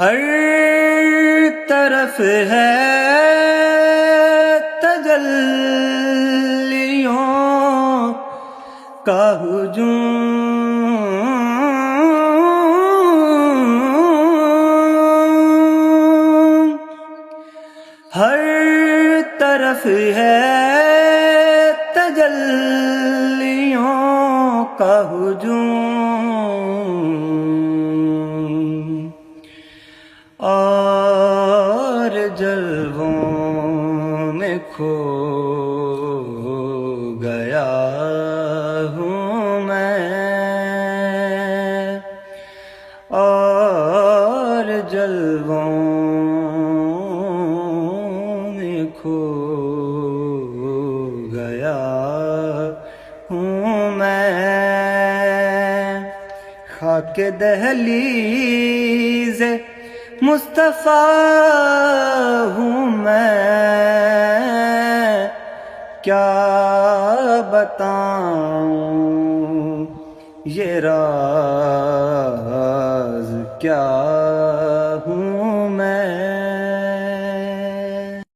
ہر طرف ہے تجلیوں کا ہجوم، ہر طرف ہے تجلیوں کا ہجوم، اور جلووں میں کھو گیا ہوں میں، اور جلووں میں کھو گیا ہوں میں، خاک دہلیز مصطفیٰ ہوں میں، کیا بتاؤں یہ راز کیا